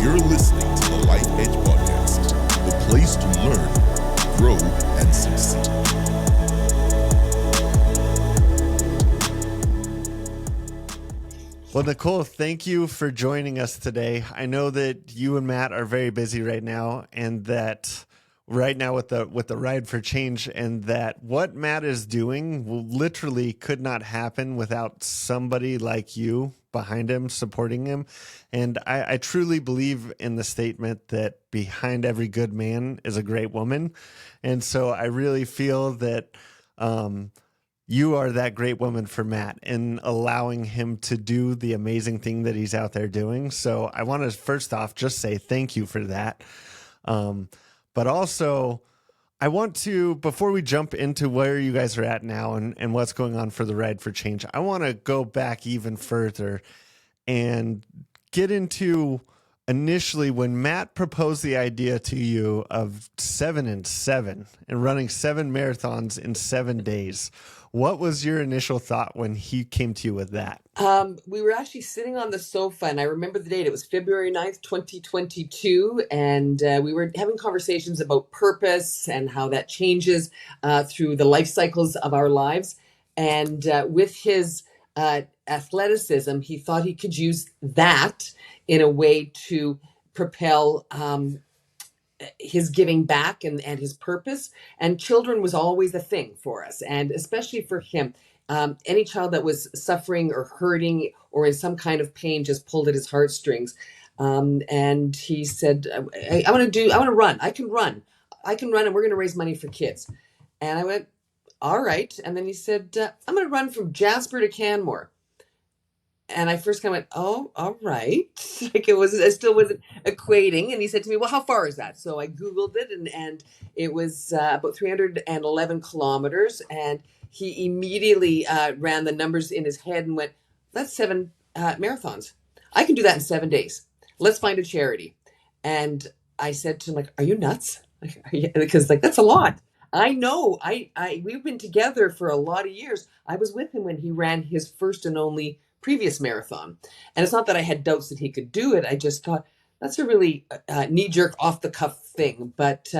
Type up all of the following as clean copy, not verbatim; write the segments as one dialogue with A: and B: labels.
A: You're listening to the Life Edge Podcast, the place to learn, grow, and succeed.
B: Well, Nicole, thank you for joining us today. I know that you and Matt are very busy right now, and that right now with the Ride for Change, and that what Matt is doing literally could not happen without somebody like you behind him, supporting him. And I truly believe in the statement that behind every good man is a great woman. And so I really feel that you are that great woman for Matt in allowing him to do the amazing thing that he's out there doing. So I want to first off just say thank you for that. But also I want to, before we jump into where you guys are at now and what's going on for the Ride for Change, I want to go back even further and get into initially when Matt proposed the idea to you of 7 and 7 and running 7 marathons in 7 days. What was your initial thought when he came to you with that?
C: We were actually sitting on the sofa, and I remember the date. It was February 9th, 2022, and we were having conversations about purpose and how that changes through the life cycles of our lives. And with his athleticism, he thought he could use that in a way to propel his giving back and his purpose. And children was always a thing for us, and especially for him. Any child that was suffering or hurting or in some kind of pain just pulled at his heartstrings. And he said, I want to run. I can run, and we're going to raise money for kids. And I went, all right. And then he said, I'm going to run from Jasper to Canmore. And I first kind of went, oh, all right. Like I still wasn't equating. And he said to me, well, how far is that? So I Googled it, and it was about 311 kilometers. And he immediately ran the numbers in his head and went, that's 7 marathons. I can do that in 7 days. Let's find a charity. And I said to him, like, are you nuts? Because that's a lot. I know. We've been together for a lot of years. I was with him when he ran his first and only previous marathon. And it's not that I had doubts that he could do it. I just thought that's a really knee-jerk, off-the-cuff thing. But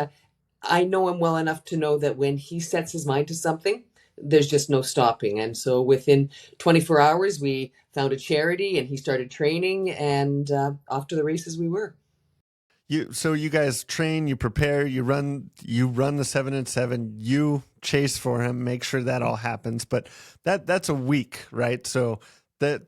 C: I know him well enough to know that when he sets his mind to something, there's just no stopping. And so within 24 hours, we found a charity, and he started training, and off to the races we were.
B: So you guys train, you prepare, you run the 7 and 7, you chase for him, make sure that all happens. But that's a week, right? So that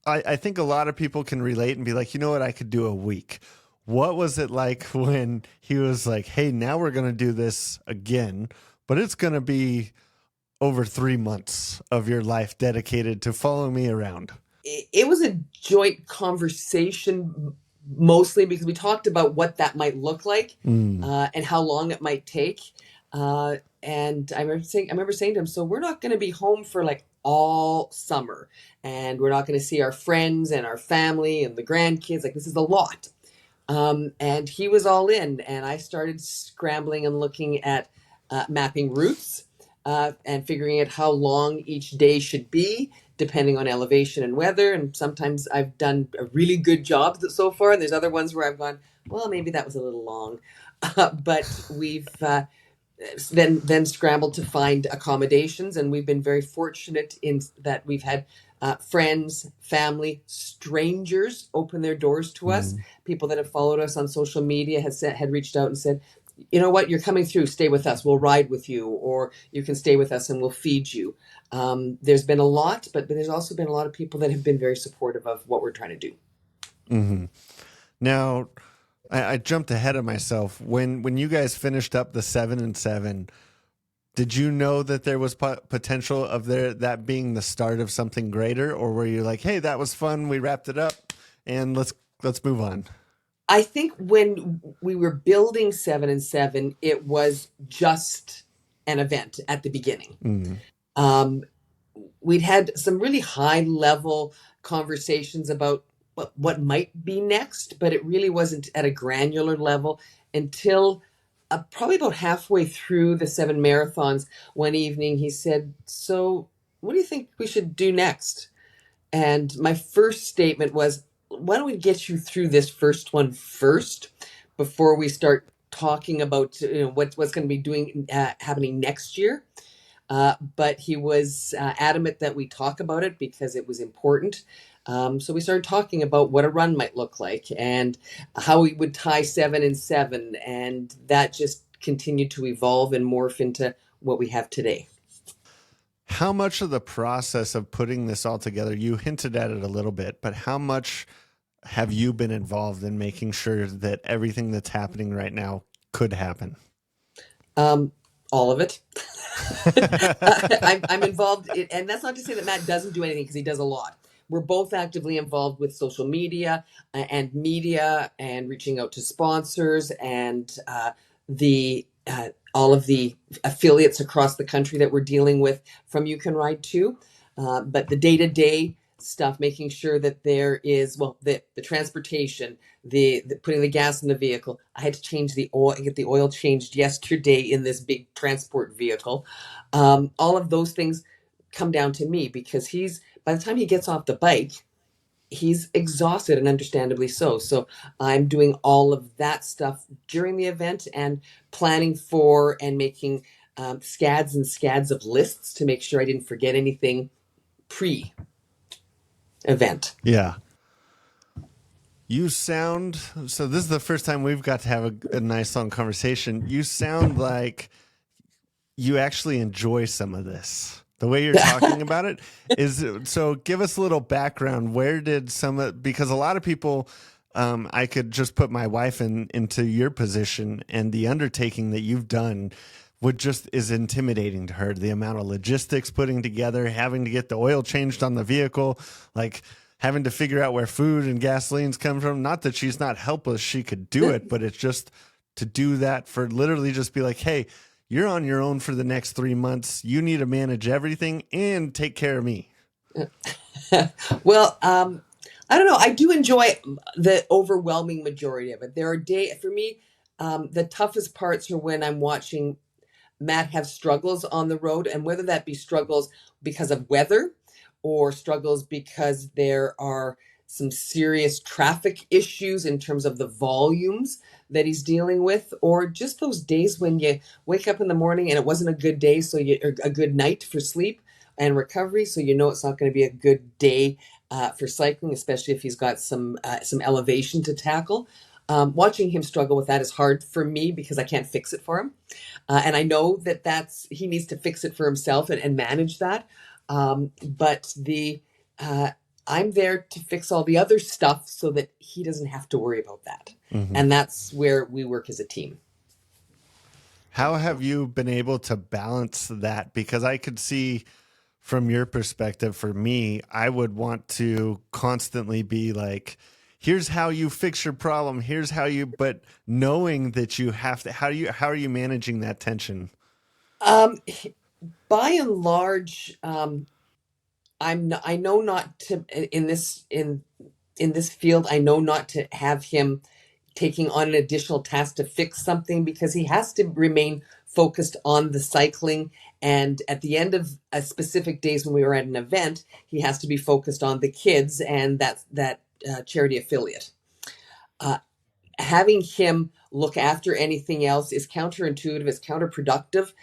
B: I think a lot of people can relate and be like, you know what, I could do a week. What was it like when he was like, hey, now we're going to do this again, but it's going to be over 3 months of your life dedicated to following me around?
C: It was a joint conversation, mostly because we talked about what that might look like and how long it might take. And I remember saying to him, so we're not going to be home for like all summer, and we're not going to see our friends and our family and the grandkids. Like, this is a lot. And he was all in, and I started scrambling and looking at mapping routes and figuring out how long each day should be, depending on elevation and weather. And sometimes I've done a really good job so far, and there's other ones where I've gone, well, maybe that was a little long. But we've then scrambled to find accommodations, and we've been very fortunate in that we've had friends, family, strangers open their doors to us. People that have followed us on social media had reached out and said, you know what, you're coming through, stay with us, we'll ride with you, or you can stay with us and we'll feed you. There's been a lot, but there's also been a lot of people that have been very supportive of what we're trying to do.
B: Mm-hmm. Now, I jumped ahead of myself. When you guys finished up the 7 and 7, did you know that there was potential of that being the start of something greater, or were you like, hey, that was fun, we wrapped it up, and let's move on?
C: I think when we were building 7 and 7, it was just an event at the beginning. We'd had some really high level conversations about what might be next, but it really wasn't at a granular level until probably about halfway through the 7 marathons. One evening he said, so what do you think we should do next? And my first statement was, why don't we get you through this first one first before we start talking about what's going to be doing happening next year. But he was adamant that we talk about it because it was important. So we started talking about what a run might look like and how we would tie 7 and 7, and that just continued to evolve and morph into what we have today.
B: How much of the process of putting this all together, you hinted at it a little bit, but how much have you been involved in making sure that everything that's happening right now could happen?
C: All of it. I'm involved, and that's not to say that Matt doesn't do anything, because he does a lot. We're both actively involved with social media and media, and reaching out to sponsors and the all of the affiliates across the country that we're dealing with from You Can Ride Too. But the day-to-day stuff, making sure that there is, well, the transportation, the putting the gas in the vehicle. I had to change the oil, get the oil changed yesterday in this big transport vehicle. All of those things come down to me, because by the time he gets off the bike, he's exhausted, and understandably so. So I'm doing all of that stuff during the event, and planning for and making scads and scads of lists to make sure I didn't forget anything pre-event.
B: Yeah. You sound, so this is the first time we've got to have a nice long conversation. You sound like you actually enjoy some of this. The way you're talking about it is, so give us a little background. Where did because a lot of people, I could just put my wife into your position, and the undertaking that you've done is intimidating to her. The amount of logistics putting together, having to get the oil changed on the vehicle, like having to figure out where food and gasoline's come from. Not that she's not helpless, she could do it, but it's just to do that, for literally just be like, hey, you're on your own for the next 3 months. You need to manage everything and take care of me.
C: Well, I don't know. I do enjoy the overwhelming majority of it. There are for me, the toughest parts are when I'm watching Matt have struggles on the road, and whether that be struggles because of weather or struggles because there are some serious traffic issues in terms of the volumes that he's dealing with, or just those days when you wake up in the morning and it wasn't a good day, or a good night for sleep and recovery, so it's not going to be a good day for cycling, especially if he's got some elevation to tackle. Watching him struggle with that is hard for me, because I can't fix it for him. And I know that he needs to fix it for himself and manage that. But I'm there to fix all the other stuff so that he doesn't have to worry about that. Mm-hmm. And that's where we work as a team.
B: How have you been able to balance that? Because I could see from your perspective, for me, I would want to constantly be like, here's how you fix your problem. But knowing that you have to, how are you managing that tension?
C: By and large, I know not to, in this field, I know not to have him taking on an additional task to fix something, because he has to remain focused on the cycling. And at the end of a specific days when we were at an event, he has to be focused on the kids and that charity affiliate. Having him look after anything else is counterintuitive, it's counterproductive,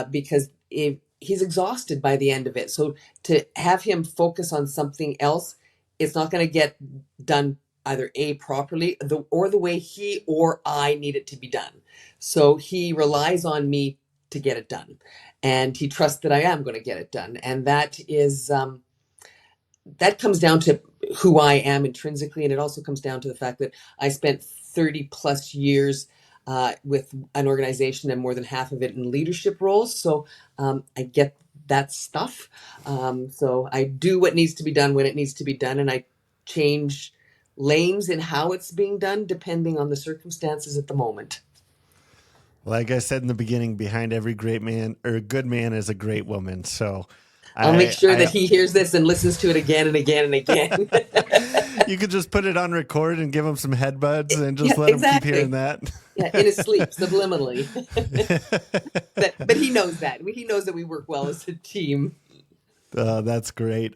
C: because he's exhausted by the end of it. So to have him focus on something else, it's not going to get done either properly, or the way he or I need it to be done. So he relies on me to get it done, and he trusts that I am going to get it done. And that is that comes down to who I am intrinsically, and it also comes down to the fact that I spent 30 plus years with an organization, and more than half of it in leadership roles. So I get that stuff. So I do what needs to be done when it needs to be done, and I change lanes in how it's being done depending on the circumstances at the moment.
B: Like I said in the beginning, behind every great man or a good man is a great woman. So
C: I'll make sure that he hears this and listens to it again and again and again.
B: You could just put it on record and give him some headbuds and just let him keep hearing that.
C: Yeah, in his sleep, subliminally. But he knows that. He knows that we work well as a team.
B: That's great.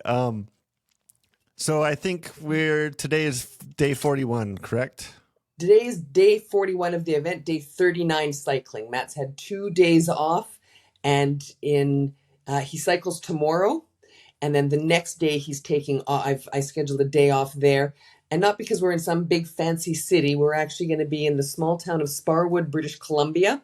B: So I think today is day 41, correct?
C: Today is day 41 of the event, day 39 cycling. Matt's had 2 days off, and in he cycles tomorrow, and then the next day he's taking off. I scheduled a day off there, and not because we're in some big fancy city. We're actually going to be in the small town of Sparwood, British Columbia.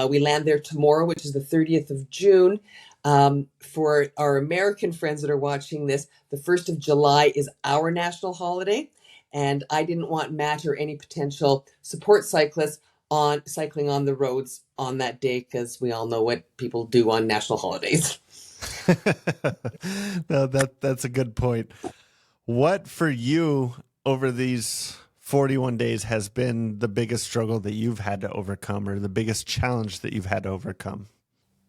C: We land there tomorrow, which is the 30th of June. For our American friends that are watching this, the 1st of July is our national holiday. And I didn't want Matt or any potential support cyclists on cycling on the roads on that day because we all know what people do on national holidays.
B: No, that's a good point. What for you over these 41 days has been the biggest struggle that you've had to overcome or the biggest challenge that you've had to overcome?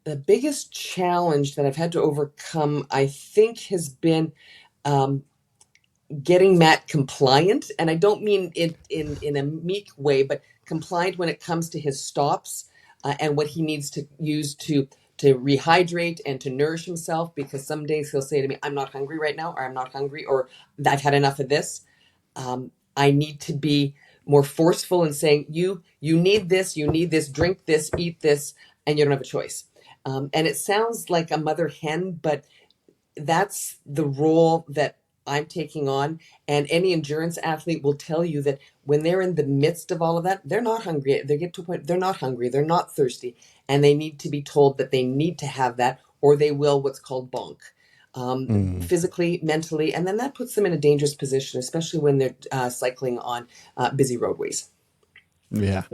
C: The biggest challenge that I've had to overcome, I think, has been um, getting Matt compliant. And I don't mean it in a meek way, but compliant when it comes to his stops and what he needs to use to rehydrate and to nourish himself. Because some days he'll say to me, I'm not hungry right now, or I'm not hungry, or I've had enough of this. I need to be more forceful in saying, you need this, drink this, eat this, and you don't have a choice. And it sounds like a mother hen, but that's the role that I'm taking on. And any endurance athlete will tell you that when they're in the midst of all of that, they're not hungry. They get to a point, they're not hungry, they're not thirsty, and they need to be told that they need to have that, or they will what's called bonk.
B: Mm,
C: Physically, mentally, and then that puts them in a dangerous position, especially when they're cycling on busy roadways.
B: yeah.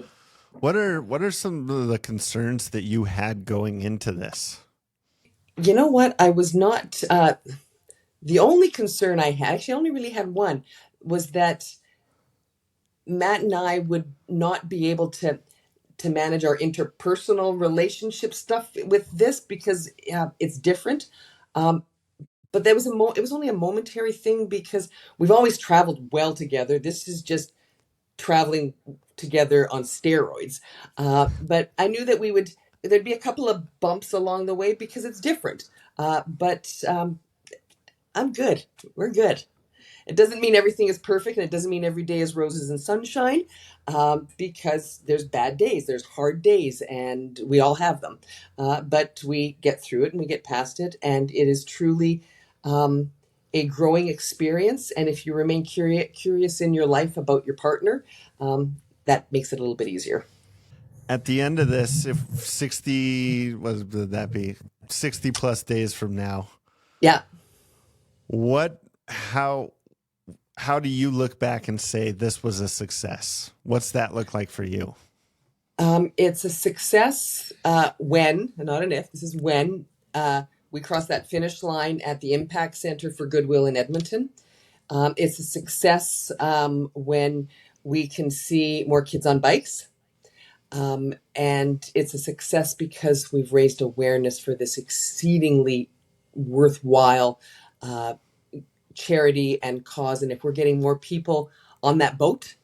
B: What are some of the concerns that you had going into this?
C: You know what? I was not the only concern I had. Actually, I only really had one, was that Matt and I would not be able to manage our interpersonal relationship stuff with this because it's different. Um, but there was it was only a momentary thing because we've always traveled well together. This is just traveling together on steroids. But I knew that there'd be a couple of bumps along the way because it's different. But I'm good. We're good. It doesn't mean everything is perfect, and it doesn't mean every day is roses and sunshine, because there's bad days, there's hard days, and we all have them. But we get through it and we get past it, and it is truly um, a growing experience. And if you remain curious in your life about your partner, that makes it a little bit easier.
B: At the end of this, if 60, what would that be? 60 plus days from now,
C: Yeah.
B: what, how do you look back and say this was a success? What's that look like for you?
C: It's a success when, and not an if, this is when we cross that finish line at the Impact Center for Goodwill in Edmonton. It's a success when we can see more kids on bikes. And it's a success because we've raised awareness for this exceedingly worthwhile uh, charity and cause. And if we're getting more people on that boat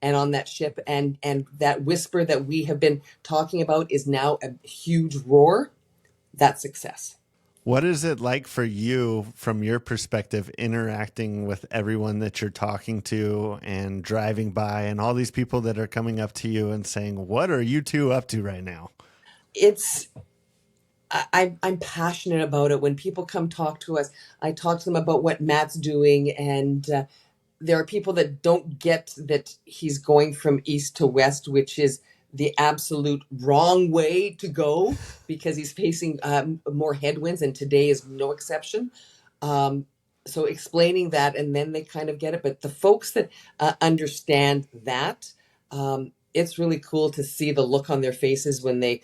C: and on that ship, and that whisper that we have been talking about is now a huge roar, that's success.
B: What is it like for you, from your perspective, interacting with everyone that you're talking to and driving by and all these people that are coming up to you and saying, what are you two up to right now?
C: It's I'm passionate about it. When people come talk to us, I talk to them about what Matt's doing, and there are people that don't get that he's going from east to west, which is the absolute wrong way to go because he's facing more headwinds, and today is no exception. Um, so explaining that, and then they kind of get it. But the folks that understand that, it's really cool to see the look on their faces when they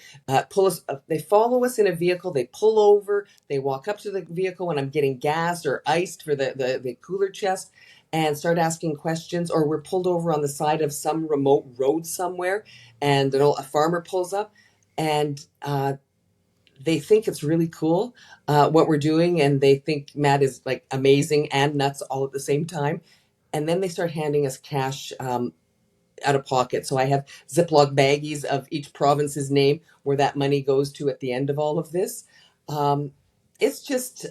C: pull us. They follow us in a vehicle. They pull over. They walk up to the vehicle when I'm getting gassed or iced for the cooler chest, and start asking questions. Or we're pulled over on the side of some remote road somewhere, and a farmer pulls up, and they think it's really cool what we're doing, and they think Matt is like amazing and nuts all at the same time. And then they start handing us cash out of pocket. So I have Ziploc baggies of each province's name where that money goes to at the end of all of this. Um, it's just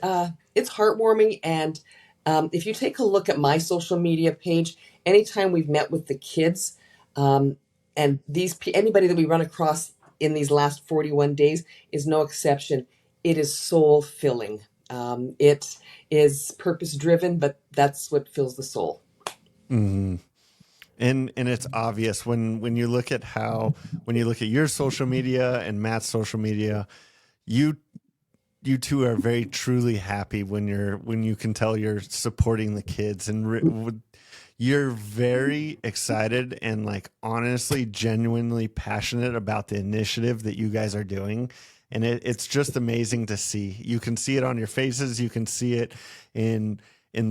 C: it's heartwarming, and If you take a look at my social media page, anytime we've met with the kids, um, and anybody that we run across in these last 41 days is no exception. It is soul filling. It is purpose driven, but that's what fills the soul.
B: Hmm. And it's obvious when you look at when you look at your social media and Matt's social media, you you two are very truly happy when you can tell you're supporting the kids, and you're very excited and like honestly genuinely passionate about the initiative that you guys are doing, and it's just amazing to see. You can see it on your faces, you can see it in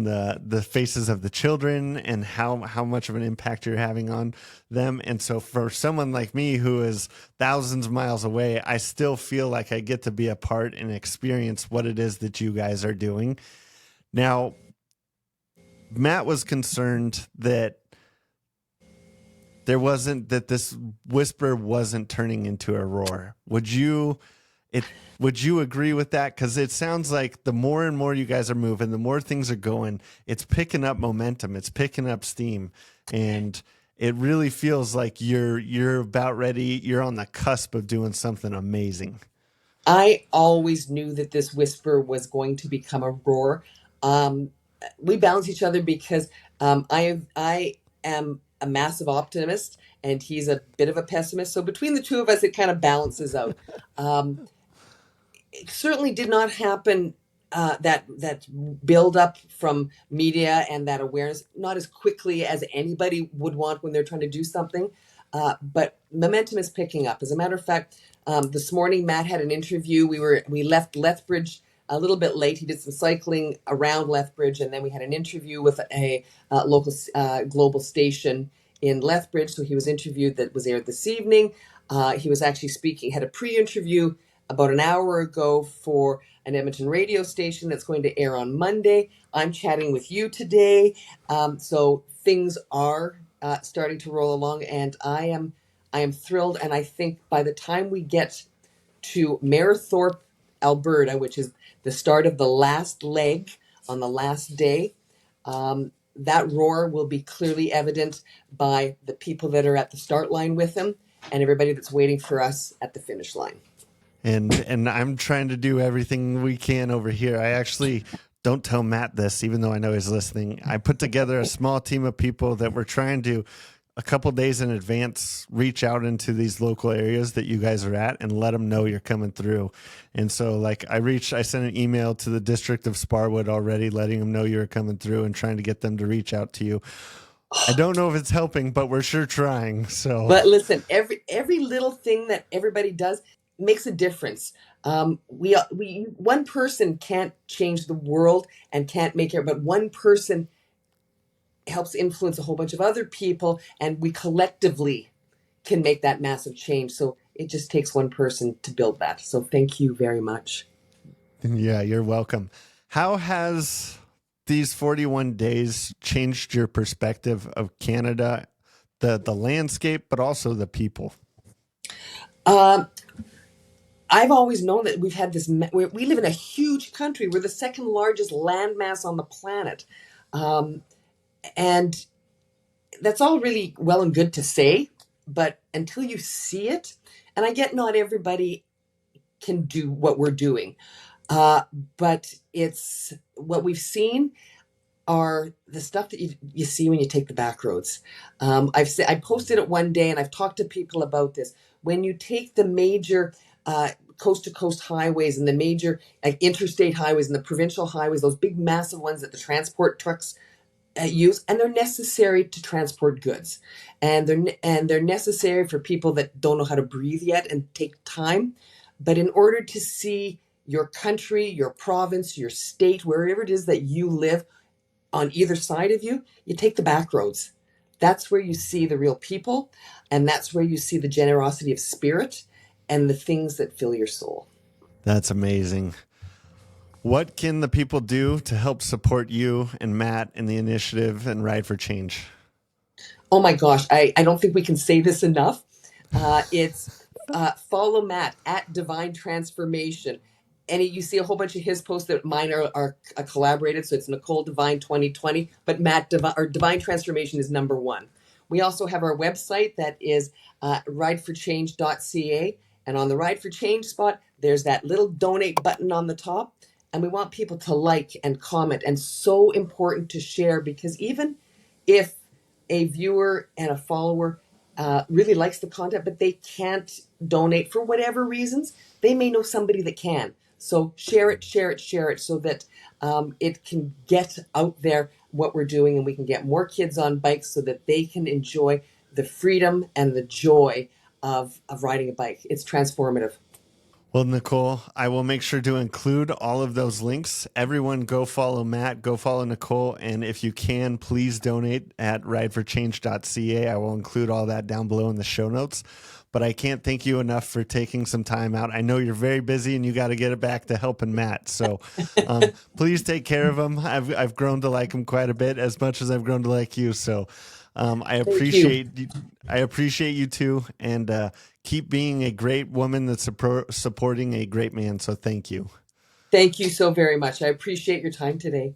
B: the faces of the children, and how much of an impact you're having on them. And so for someone like me who is thousands of miles away, I still feel like I get to be a part and experience what it is that you guys are doing. Now, Matt was concerned that this whisper wasn't turning into a roar. It would you agree with that? Because it sounds like the more and more you guys are moving, the more things are going, it's picking up momentum, it's picking up steam, and it really feels like you're about ready. You're on the cusp of doing something amazing.
C: I always knew that this whisper was going to become a roar. Um, we balance each other because I am a massive optimist and he's a bit of a pessimist. So between the two of us, it kind of balances out. Um, it certainly did not happen. That build up from media and that awareness, not as quickly as anybody would want when they're trying to do something, but momentum is picking up. As a matter of fact, this morning Matt had an interview. We left Lethbridge a little bit late. He did some cycling around Lethbridge, and then we had an interview with a local global station in Lethbridge. So he was interviewed, that was aired this evening. He was actually speaking, had a pre-interview about an hour ago for an Edmonton radio station that's going to air on Monday. I'm chatting with you today. So things are starting to roll along, and I am thrilled. And I think by the time we get to Mayorthorpe, Alberta, which is the start of the last leg on the last day, that roar will be clearly evident by the people that are at the start line with him and everybody that's waiting for us at the finish line.
B: And I'm trying to do everything we can over here. I actually don't tell Matt this, even though I know he's listening. I put together a small team of people that we're trying to, a couple days in advance, reach out into these local areas that you guys are at and let them know you're coming through. And so like I sent an email to the district of Sparwood already, letting them know you're coming through and trying to get them to reach out to you. I don't know if it's helping, but we're sure trying. So,
C: But listen, every little thing that everybody does makes a difference. We one person can't change the world and can't make it, but one person helps influence a whole bunch of other people, and we collectively can make that massive change. So it just takes one person to build that. So thank you very much.
B: yeah, you're welcome. How has these 41 days changed your perspective of Canada, the landscape, but also the people?
C: Um, I've always known that we've had this. We live in a huge country. We're the second largest landmass on the planet, and that's all really well and good to say, but until you see it, and I get not everybody can do what we're doing, uh, but it's what we've seen are the stuff that you see when you take the back roads. I posted it one day, and I've talked to people about this. When you take the major coast to coast highways and the major like interstate highways and the provincial highways, those big massive ones that the transport trucks use, and they're necessary to transport goods, and they're necessary for people that don't know how to breathe yet and take time. But in order to see your country, your province, your state, wherever it is that you live, on either side of you, you take the back roads. That's where you see the real people, and that's where you see the generosity of spirit and the things that fill your soul.
B: That's amazing. What can the people do to help support you and Matt in the initiative and Ride for Change?
C: Oh my gosh, I don't think we can say this enough. It's follow Matt at Divine Transformation. you see a whole bunch of his posts that mine are collaborated. So it's Nicole Devine 2020, but Matt Devine, or Divine Transformation is number one. We also have our website that is rideforchange.ca. And on the Ride for Change spot, there's that little donate button on the top. And we want people to like and comment. And so important to share, because even if a viewer and a follower really likes the content, but they can't donate for whatever reasons, they may know somebody that can. So share it, share it, share it, so that it can get out there what we're doing, and we can get more kids on bikes so that they can enjoy the freedom and the joy of riding a bike. It's transformative.
B: Well, Nicole, I will make sure to include all of those links. Everyone go follow Matt, go follow Nicole, and if you can, please donate at rideforchange.ca. I will include all that down below in the show notes. But I can't thank you enough for taking some time out. I know you're very busy and you got to get it back to helping Matt. So please take care of him. I've grown to like him quite a bit, as much as I've grown to like you. So I appreciate you too, and keep being a great woman that's supporting a great man. So thank you.
C: Thank you so very much. I appreciate your time today.